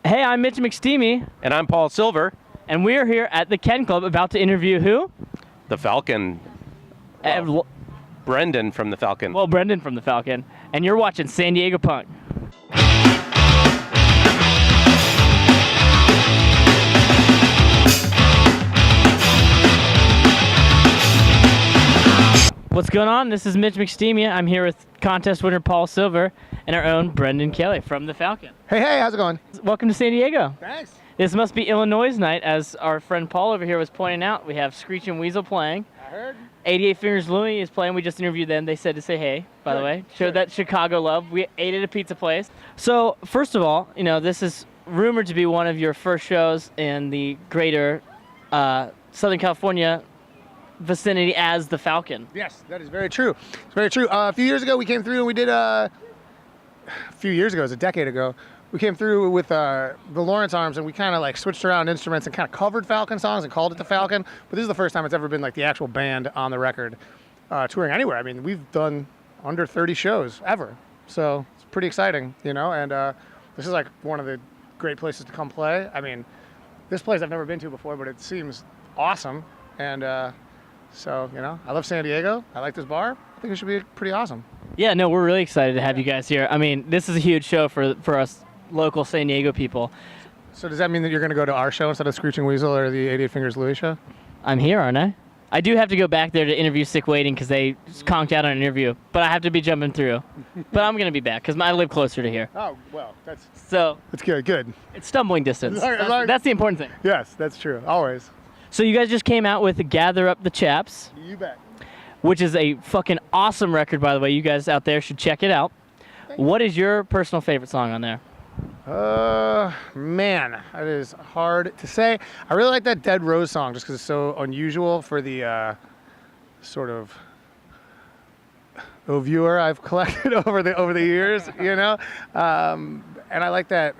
Hey, I'm Mitch McSteamy. And I'm Paul Silver. And we're here at the Ken Club about to interview who? The Falcon. Brendan from the Falcon. Well, Brendan from the Falcon. And you're watching San Diego Punk. What's going on? This is Mitch McSteamy. I'm here with contest winner Paul Silver and our own Brendan Kelly from the Falcon. Hey, how's it going? Welcome to San Diego. Thanks. This must be Illinois night, as our friend Paul over here was pointing out. We have Screeching Weasel playing. I heard. 88 Fingers Louie is playing. We just interviewed them. They said to say hey, by the way. Showed that Chicago love. We ate at a pizza place. So, first of all, you know, this is rumored to be one of your first shows in the greater Southern California vicinity as the Falcon. Yes, that is very true. It's very true. A few years ago, we came through and we did a few years ago, it was a decade ago, we came through with the Lawrence Arms and we kind of like switched around instruments and kind of covered Falcon songs and called it the Falcon. But this is the first time it's ever been like the actual band on the record touring anywhere. I mean, we've done under 30 shows ever. So it's pretty exciting, you know, and this is like one of the great places to come play. I mean, this place I've never been to before, but it seems awesome. And so, you know, I love San Diego. I like this bar. I think it should be pretty awesome. Yeah, no, we're really excited to have you guys here. I mean, this is a huge show for us local San Diego people. So does that mean that you're going to go to our show instead of Screeching Weasel or the 88 Fingers Louie show? I'm here, aren't I? I do have to go back there to interview Sick Waiting because they conked out on an interview, but I have to be jumping through. But I'm going to be back because I live closer to here. Oh, well, that's good. It's stumbling distance. That's the important thing. Yes, that's true. Always. So you guys just came out with Gather Up the Chaps. You bet. Which is a fucking awesome record, by the way. You guys out there should check it out. What is your personal favorite song on there? Man, that is hard to say. I really like that Dead Rose song just because it's so unusual for the sort of viewer I've collected over the years, you know. And I like that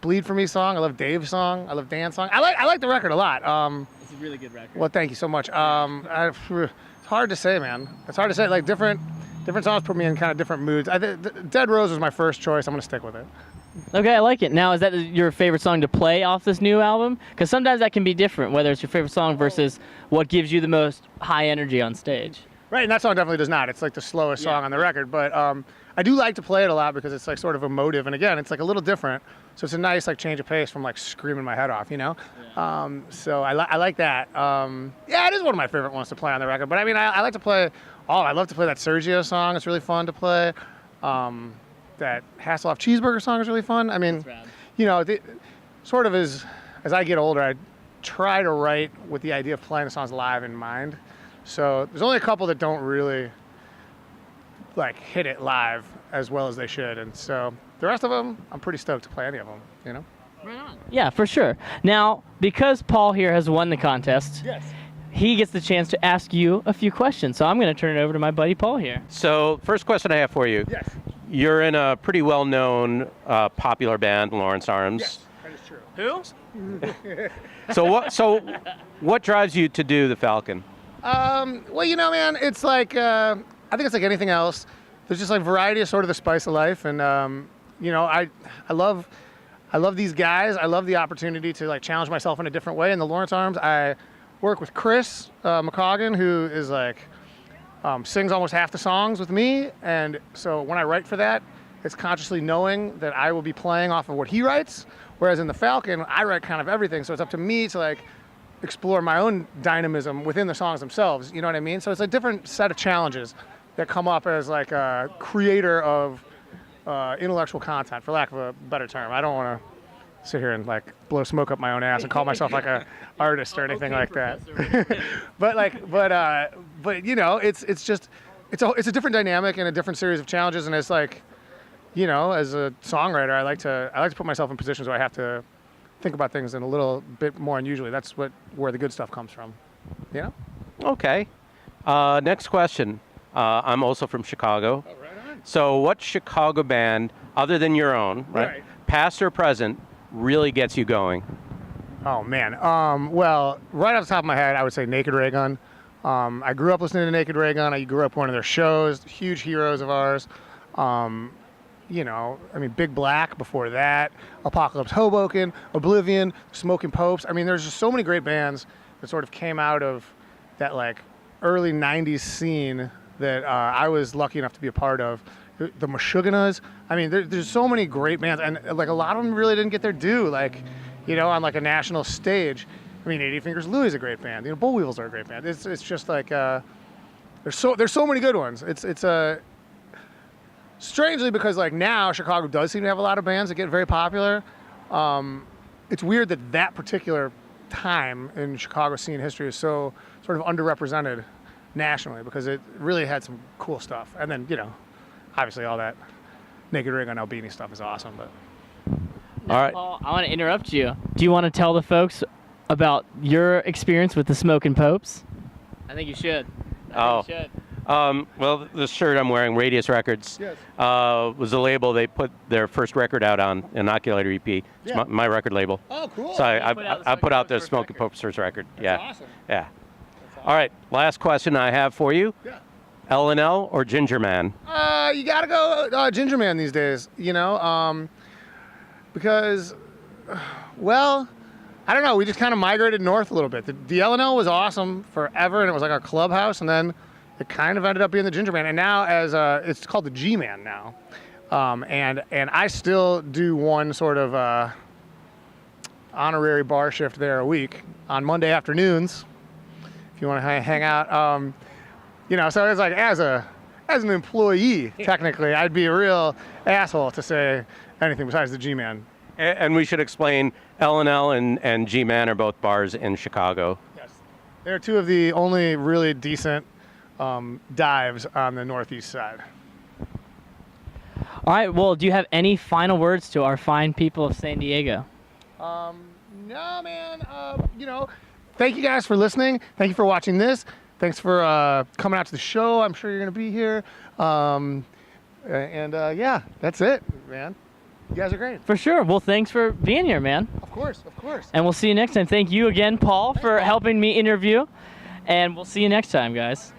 Bleed For Me song. I love Dave's song. I love Dan's song. I like the record a lot. It's a really good record. Well, thank you so much. It's hard to say, man. It's hard to say. Like different songs put me in kind of different moods. Dead Rose was my first choice. I'm gonna stick with it. Okay, I like it. Now, is that your favorite song to play off this new album? Because sometimes that can be different, whether it's your favorite song versus what gives you the most high energy on stage. Right, and that song definitely does not. It's like the slowest song on the record, but I do like to play it a lot because it's like sort of emotive, and again, it's like a little different. So it's a nice like change of pace from like screaming my head off, you know. Yeah. So I like that. Yeah, it is one of my favorite ones to play on the record. But I mean, I like to play. I love to play that Sergio song. It's really fun to play. That Hasselhoff Cheeseburger song is really fun. I mean, you know, sort of as I get older, I try to write with the idea of playing the songs live in mind. So there's only a couple that don't really like hit it live as well as they should, and so the rest of them, I'm pretty stoked to play any of them, you know? Right on. Yeah, for sure. Now, because Paul here has won the contest, yes, he gets the chance to ask you a few questions. So I'm going to turn it over to my buddy Paul here. So, first question I have for you. Yes. You're in a pretty well-known, popular band, Lawrence Arms. Yes, that is true. Who? So what drives you to do the Falcon? Well, you know, man, it's like, I think it's like anything else. There's just like variety is sort of the spice of life. And, you know, I love these guys. I love the opportunity to like challenge myself in a different way. In the Lawrence Arms, I work with Chris McCaughan, who is like, sings almost half the songs with me. And so when I write for that, it's consciously knowing that I will be playing off of what he writes. Whereas in the Falcon, I write kind of everything. So it's up to me to like explore my own dynamism within the songs themselves. You know what I mean? So it's a different set of challenges that come up as like a creator of intellectual content, for lack of a better term. I don't want to sit here and like blow smoke up my own ass and call myself like a artist or anything like that. but you know, it's a different dynamic and a different series of challenges. And it's like, you know, as a songwriter, I like to put myself in positions where I have to think about things in a little bit more unusually. That's where the good stuff comes from. You know? Okay. Next question. I'm also from Chicago. Oh, right on. So what Chicago band, other than your own, right, past or present, really gets you going? Oh, man. Well, right off the top of my head, I would say Naked Ray Gun. I grew up listening to Naked Ray Gun. I grew up going to their shows, huge heroes of ours. I mean, Big Black before that, Apocalypse Hoboken, Oblivion, Smoking Popes. I mean, there's just so many great bands that sort of came out of that like early 90s scene that I was lucky enough to be a part of. The Meshuggahs. I mean, there's so many great bands, and like a lot of them really didn't get their due, like, on like a national stage. I mean, 80 Fingers Louie is a great band. Bull Weevils are a great band. It's just like there's so many good ones. It's strangely, because like now Chicago does seem to have a lot of bands that get very popular. It's weird that particular time in Chicago scene history is so sort of underrepresented nationally, because it really had some cool stuff. And then obviously all that Naked Ring on Albini stuff is awesome. But All right. Paul, I want to interrupt you. Do you want to tell the folks about your experience with the Smoking Popes? I think you should. I think you should. Well, the shirt I'm wearing, Radius Records, Yes. was a label they put their first record out on, Inoculator EP. It's Yeah. my record label. Oh, cool. So I put out the Popes' Smoking record. Popes' first record. That's Yeah. awesome. Yeah. All right. Last question I have for you. Yeah. L&L or Ginger Man? You gotta go Ginger Man these days, because, well, I don't know. We just kind of migrated north a little bit. The L&L was awesome forever, and it was like our clubhouse, and then it kind of ended up being the Ginger Man, and now it's called the G-Man now, and I still do one sort of honorary bar shift there a week on Monday afternoons, if you want to hang out. So it's like as an employee, technically, I'd be a real asshole to say anything besides the G-Man. And we should explain L&L and G-Man are both bars in Chicago. Yes, they're two of the only really decent dives on the northeast side. All right. Well, do you have any final words to our fine people of San Diego? No, man. Thank you guys for listening. Thank you for watching this. Thanks for coming out to the show. I'm sure you're going to be here. Yeah, that's it, man. You guys are great. For sure. Well, thanks for being here, man. Of course. And we'll see you next time. Thank you again, Paul, for helping me interview. And we'll see you next time, guys.